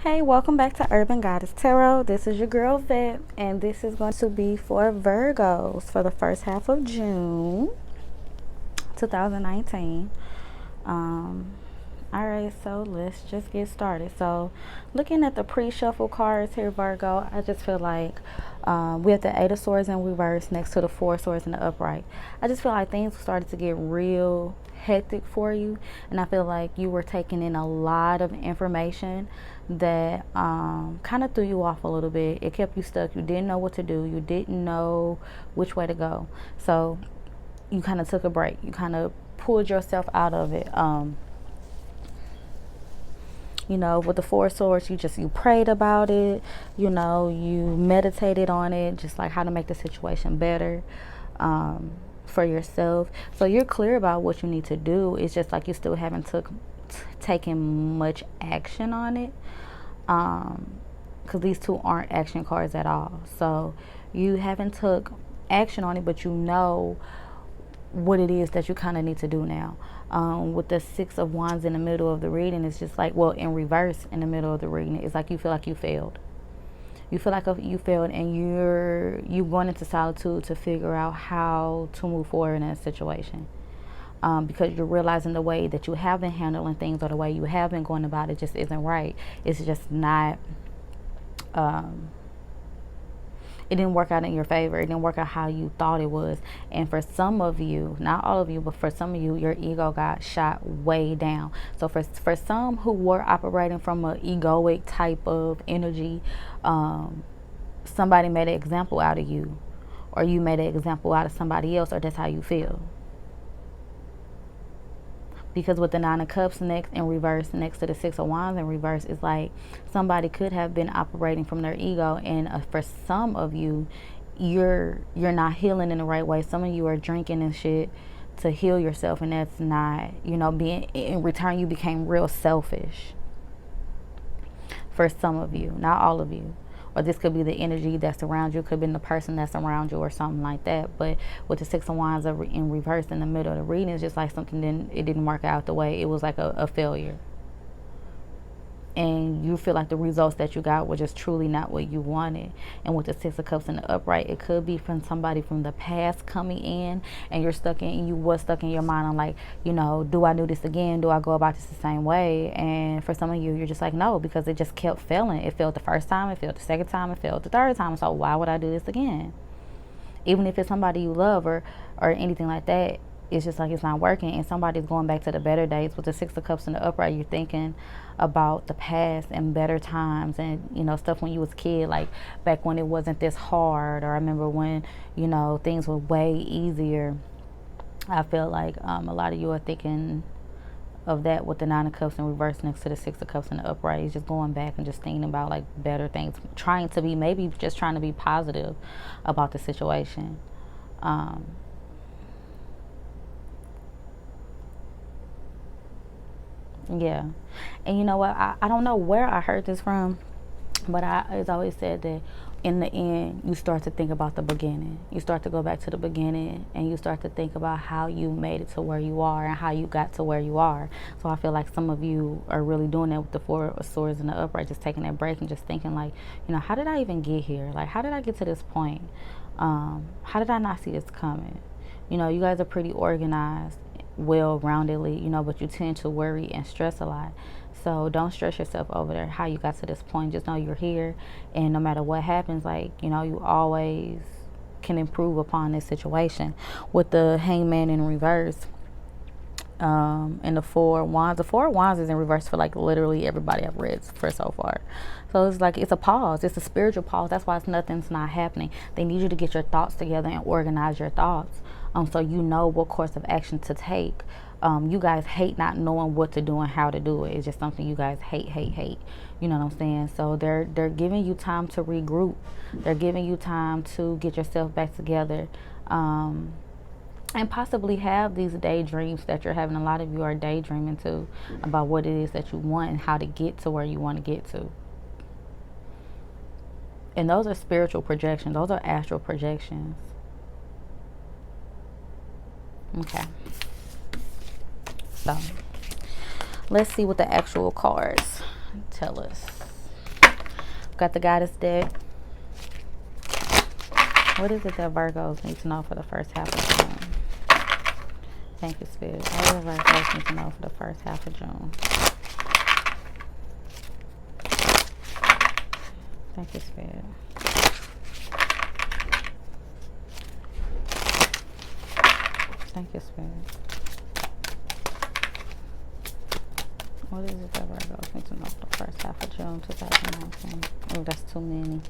Hey, welcome back to Urban Goddess Tarot. This is your girl Vette, and this is going to be for Virgos for the first half of June 2019. Alright, so let's just get started. So, looking at the pre-shuffle cards here, Virgo, I just feel like we have the Eight of Swords in reverse next to the Four of Swords in the upright. I just feel like things started to get real hectic for you, and I feel like you were taking in a lot of information that kind of threw you off a little bit. It kept you stuck. You didn't know what to do. You didn't know which way to go. So you kind of took a break. You kind of pulled yourself out of it. With the Four of Swords, you prayed about it. You meditated on it, just like how to make the situation better for yourself. So you're clear about what you need to do. It's just like you still haven't taken much action on it, because these two aren't action cards at all. So you haven't took action on it, but you know what it is that you kind of need to do now. With the Six of Wands in the middle of the reading, it's just like, well, in reverse in the middle of the reading, it's like you feel like you failed. You feel like you failed, and you're going into solitude to figure out how to move forward in a situation. Because you're realizing the way that you have been handling things, or the way you have been going about it, just isn't right. It's just not, it didn't work out in your favor. It didn't work out how you thought it was. And for some of you, not all of you, but for some of you, your ego got shot way down. So for some who were operating from an egoic type of energy, somebody made an example out of you, or you made an example out of somebody else, or that's how you feel. Because with the Nine of Cups next in reverse, next to the Six of Wands in reverse, it's like somebody could have been operating from their ego. And for some of you, you're not healing in the right way. Some of you are drinking and shit to heal yourself, and that's not, being in return. You became real selfish. For some of you, not all of you. Or this could be the energy that's around you. It could be the person that's around you, or something like that. But with the Six of Wands in reverse in the middle of the reading, it's just like something didn't work out the way. It was like a failure. And you feel like the results that you got were just truly not what you wanted. And with the Six of Cups in the upright, it could be from somebody from the past coming in, and you was stuck in your mind on like, do I do this again? Do I go about this the same way? And for some of you, you're just like, no, because it just kept failing. It failed the first time, it failed the second time, it failed the third time. So why would I do this again? Even if it's somebody you love or anything like that, it's just like it's not working, and somebody's going back to the better days. With the Six of Cups in the upright, you're thinking about the past and better times, and stuff when you was a kid, like back when it wasn't this hard, or I remember when things were way easier. I feel like a lot of you are thinking of that with the Nine of Cups in reverse next to the Six of Cups in the upright. It's just going back and just thinking about like better things, trying to be positive about the situation. Yeah. And you know what? I don't know where I heard this from, but it's always said that in the end, you start to think about the beginning. You start to go back to the beginning, and you start to think about how you made it to where you are and how you got to where you are. So I feel like some of you are really doing that with the Four of Swords in the upright, just taking that break and just thinking like, how did I even get here? Like, how did I get to this point? How did I not see this coming? You guys are pretty organized, well-roundedly, but you tend to worry and stress a lot. So don't stress yourself over there how you got to this point. Just know you're here, and no matter what happens, like, you always can improve upon this situation. With the Hangman in reverse, and the Four of Wands is in reverse for like literally everybody I've read for so far. So it's like it's a pause. It's a spiritual pause. That's why nothing's not happening. They need you to get your thoughts together and organize your thoughts, so you know what course of action to take. You guys hate not knowing what to do and how to do it. It's just something you guys hate. You know what I'm saying? So they're giving you time to regroup. They're giving you time to get yourself back together. And possibly have these daydreams that you're having. A lot of you are daydreaming too about what it is that you want and how to get to where you want to get to. And those are spiritual projections. Those are astral projections. Okay. So let's see what the actual cards tell us. Got the goddess deck. What is it that Virgos need to know for the first half of June? Thank you, Spirit. What do Virgos need to know for the first half of June? Thank you, Spirit. Thank you, Spirit. What is it that Virgos need to know for the first half of June 2019? Oh, that's too many.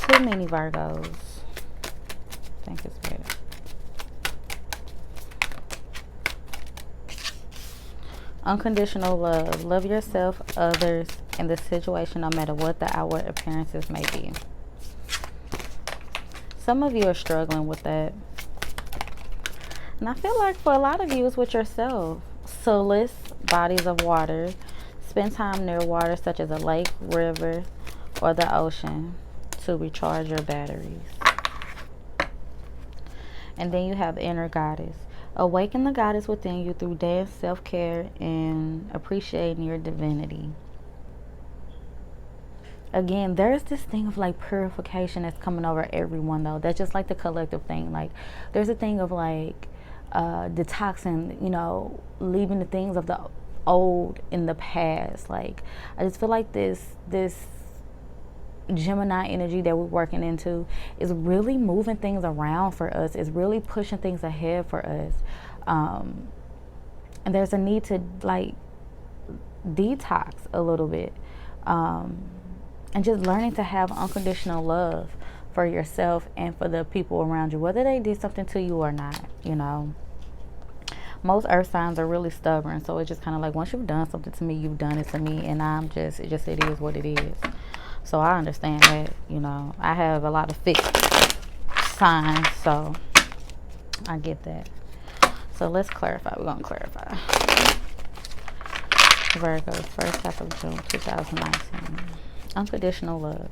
Too many Virgos. Thank you, Spirit. Unconditional love. Love yourself, others, and the situation, no matter what the outward appearances may be. Some of you are struggling with that. And I feel like for a lot of you, it's with yourself. Solace, bodies of water. Spend time near water, such as a lake, river, or the ocean, to recharge your batteries. And then you have inner goddess. Awaken the goddess within you through dance, self-care, and appreciating your divinity. Again, there's this thing of like purification that's coming over everyone, though. That's just like the collective thing. Like, there's a thing of like detoxing, you know, leaving the things of the old in the past. Like, I just feel like this Gemini energy that we're working into is really moving things around for us. It's really pushing things ahead for us. And there's a need to like detox a little bit. And just learning to have unconditional love for yourself and for the people around you, whether they did something to you or not, you know. Most earth signs are really stubborn, so it's just kind of like, once you've done something to me, you've done it to me, and it is what it is. So I understand that, you know. I have a lot of fixed signs, so I get that. So let's clarify. We're going to clarify. Virgos, first half of June 2019. Unconditional love.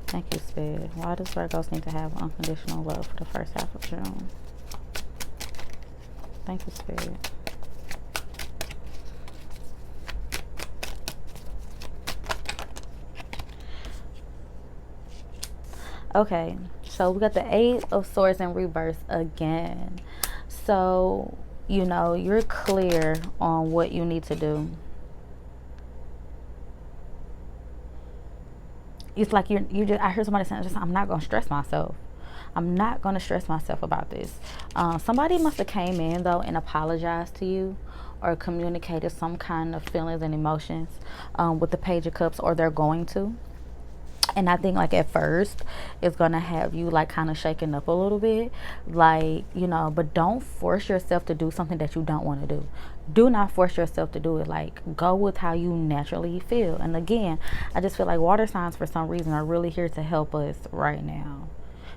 Thank you, Spirit. Why does Virgos need to have unconditional love for the first half of June? Thank you, Spirit. Okay, so we got the Eight of Swords in reverse again. So, you know, you're clear on what you need to do. It's like you just, I heard somebody saying, I'm not going to stress myself. I'm not going to stress myself about this. Somebody must have came in, though, and apologized to you or communicated some kind of feelings and emotions with the Page of Cups, or they're going to. And I think, like, at first, it's going to have you, like, kind of shaken up a little bit. Like, you know, but don't force yourself to do something that you don't want to do. Do not force yourself to do it. Like, go with how you naturally feel. And again, I just feel like water signs, for some reason, are really here to help us right now.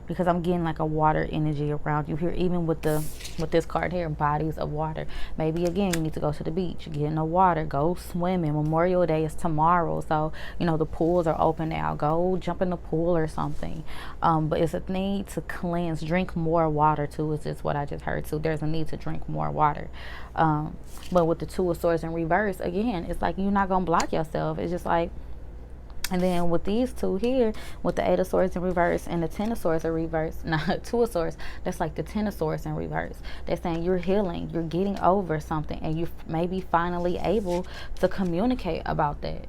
Because I'm getting like a water energy around you here, even with this card here, bodies of water. Maybe again, you need to go to the beach, get in the water, go swimming. Memorial Day is tomorrow, so you know the pools are open now. Go jump in the pool or something. But it's a need to cleanse. Drink more water too. Is just what I just heard too. There's a need to drink more water. But with the Two of Swords in reverse, again, it's like you're not gonna block yourself. It's just like. And then with these two here, with the Eight of Swords in reverse and the Ten of Swords in reverse, not Two of Swords, that's like the Ten of Swords in reverse. They're saying you're healing, you're getting over something, and you may be finally able to communicate about that.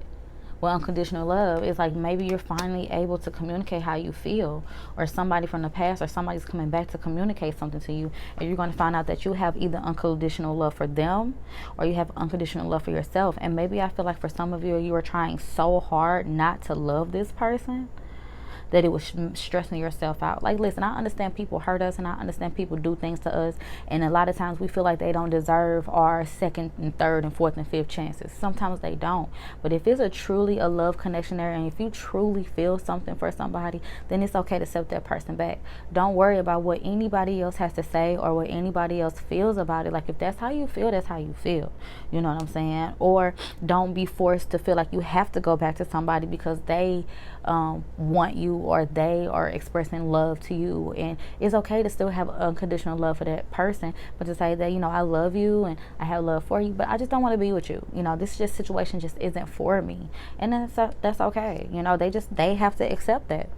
Well, unconditional love is like maybe you're finally able to communicate how you feel, or somebody from the past, or somebody's coming back to communicate something to you, and you're going to find out that you have either unconditional love for them or you have unconditional love for yourself. And maybe I feel like for some of you, you are trying so hard not to love this person that it was stressing yourself out. Like, listen, I understand people hurt us, and I understand people do things to us, and a lot of times we feel like they don't deserve our second and third and fourth and fifth chances. Sometimes they don't. But if it's truly a love connection there, and if you truly feel something for somebody, then it's okay to set that person back. Don't worry about what anybody else has to say or what anybody else feels about it. Like, if that's how you feel, that's how you feel. You know what I'm saying? Or don't be forced to feel like you have to go back to somebody because they want you or they are expressing love to you. And it's okay to still have unconditional love for that person, but to say that, you know, I love you and I have love for you, but I just don't want to be with you. You know, this just situation just isn't for me. And that's okay. You know, they have to accept that,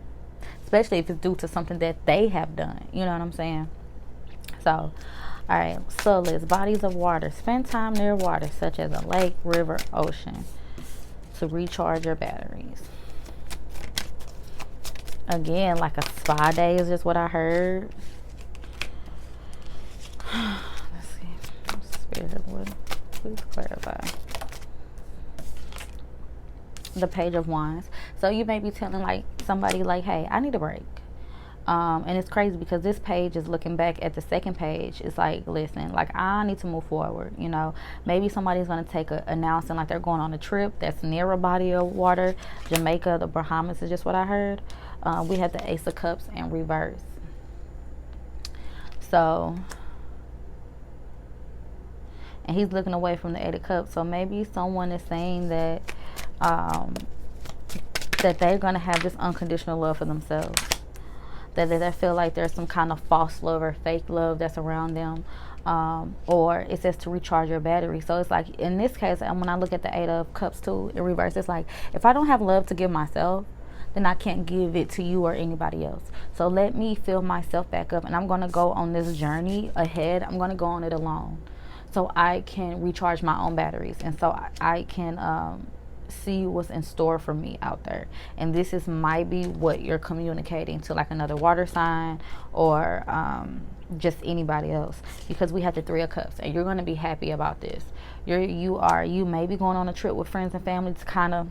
especially if it's due to something that they have done. You know what I'm saying? So, all right, so let's bodies of water. Spend time near water, such as a lake, river, ocean, to recharge your batteries. Again, like a spa day is just what I heard. Let's see. Spirit would please clarify. The Page of Wands. So you may be telling like somebody like, hey, I need a break. And it's crazy because this page is looking back at the second page. It's like, listen, like I need to move forward. You know, maybe somebody's going to take a announcement like they're going on a trip that's near a body of water. Jamaica, the Bahamas is just what I heard. We have the Ace of Cups in reverse. So, and he's looking away from the Eight of Cups. So maybe someone is saying that that they're going to have this unconditional love for themselves. That they feel like there's some kind of false love or fake love that's around them. Or it says to recharge your battery. So it's like, in this case, and when I look at the Eight of Cups too, in reverse, it's like, if I don't have love to give myself, then I can't give it to you or anybody else. So let me fill myself back up, and I'm going to go on this journey ahead. I'm going to go on it alone, so I can recharge my own batteries, and so I can see what's in store for me out there. And this is might be what you're communicating to like another water sign or just anybody else, because we have the Three of Cups, and you're going to be happy about this. You may be going on a trip with friends and family to kind of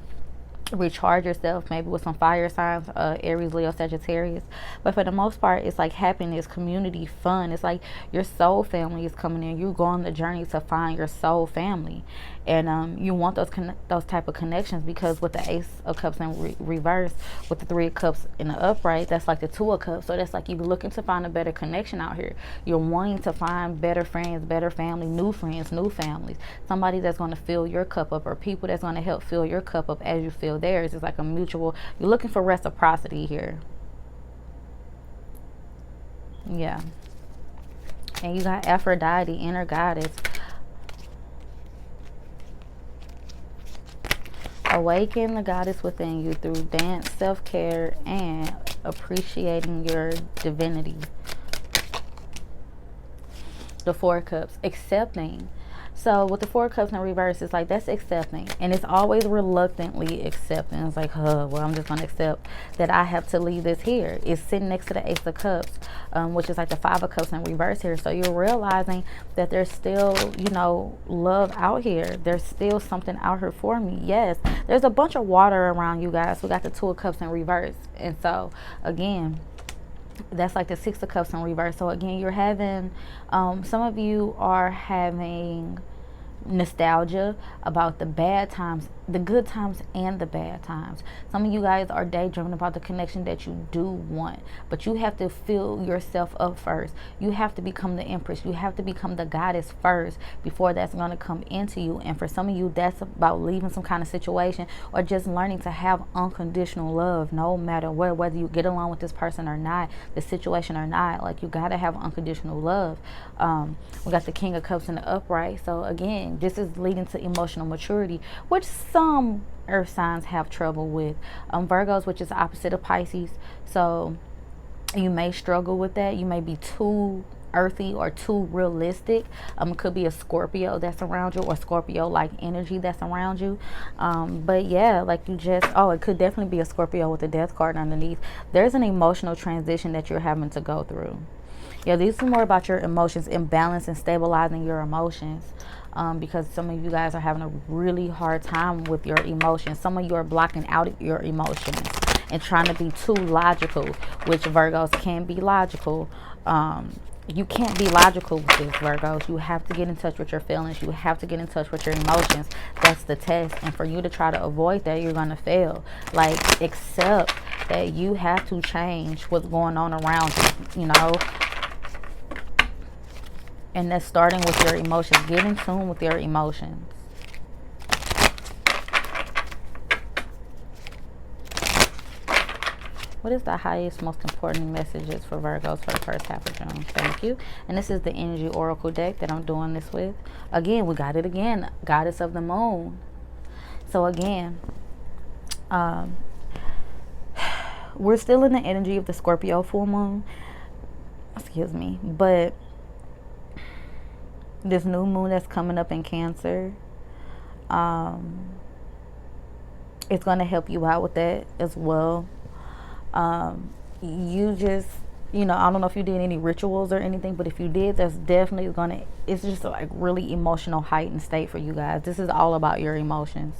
recharge yourself, maybe with some fire signs, Aries, Leo, Sagittarius. But for the most part, it's like happiness, community, fun. It's like your soul family is coming in. You go on the journey to find your soul family, and you want those type of connections, because with the Ace of Cups in reverse, with the Three of Cups in the upright, that's like the Two of Cups. So that's like you're looking to find a better connection out here. You're wanting to find better friends, better family, new friends, new families, somebody that's going to fill your cup up, or people that's going to help fill your cup up as you fill theirs. It's like a mutual, you're looking for reciprocity here. Yeah. And you got Aphrodite, inner goddess. Awaken the goddess within you through dance, self-care, and appreciating your divinity. The Four of Cups, accepting. So with the Four of Cups in reverse, it's like that's accepting, and it's always reluctantly accepting. It's like, well, I'm just going to accept that I have to leave this here. It's sitting next to the Ace of Cups, which is like the Five of Cups in reverse here. So you're realizing that there's still, you know, love out here. There's still something out here for me. Yes, there's a bunch of water around you guys. We got the Two of Cups in reverse, and so again, that's like the Six of Cups in reverse. So again, you're having, some of you are having nostalgia about the bad times, the good times and the bad times. Some of you guys are daydreaming about the connection that you do want, but you have to fill yourself up first. You have to become the Empress. You have to become the goddess first before that's going to come into you. And for some of you, that's about leaving some kind of situation, or just learning to have unconditional love, no matter whether you get along with this person or not, the situation or not. Like, you got to have unconditional love. We got the King of Cups in the upright. So again, this is leading to emotional maturity, which some earth signs have trouble with. Virgos, which is the opposite of Pisces. So you may struggle with that. You may be too earthy or too realistic. It could be a Scorpio that's around you, or Scorpio like energy that's around you. But yeah, like it could definitely be a Scorpio with the Death card underneath. There's an emotional transition that you're having to go through. Yeah, these are more about your emotions, imbalance and stabilizing your emotions. Because some of you guys are having a really hard time with your emotions. Some of you are blocking out your emotions and trying to be too logical, which Virgos can be logical. You can't be logical with this, Virgos. You have to get in touch with your feelings. You have to get in touch with your emotions. That's the test. And for you to try to avoid that, you're going to fail. Like, accept that you have to change what's going on around you, you know. And that's starting with your emotions. Get in tune with your emotions. What is the highest, most important messages for Virgos for the first half of June? Thank you. And this is the Energy Oracle deck that I'm doing this with. Again, we got it again. Goddess of the Moon. So again, we're still in the energy of the Scorpio full moon. Excuse me. But this new moon that's coming up in Cancer, it's going to help you out with that as well. You just, I don't know if you did any rituals or anything, but if you did, that's definitely it's just like really emotional heightened state for you guys. This is all about your emotions,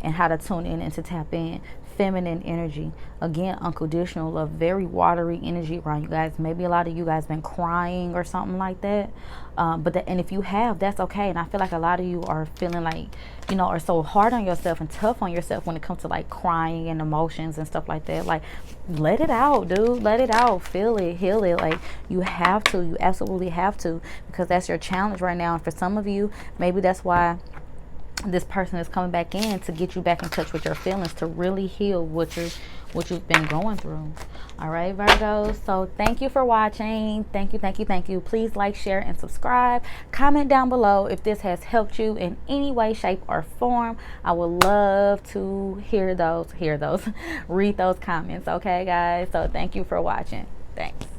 and how to tune in and to tap in. Feminine energy, again, unconditional love, very watery energy around you guys. Maybe a lot of you guys been crying or something like that, and if you have, that's okay. And I feel like a lot of you are feeling like, are so hard on yourself and tough on yourself when it comes to like crying and emotions and stuff like that. Like, let it out, dude. Let it out. Feel it, heal it. Like, you have to, you absolutely have to, because that's your challenge right now. And for some of you, maybe that's why this person is coming back in, to get you back in touch with your feelings, to really heal what you've been going through. All right, Virgos. So thank you for watching. Thank you. Please like, share, and subscribe. Comment down below if this has helped you in any way, shape, or form. I would love to read those comments. Okay, guys. So thank you for watching. Thanks.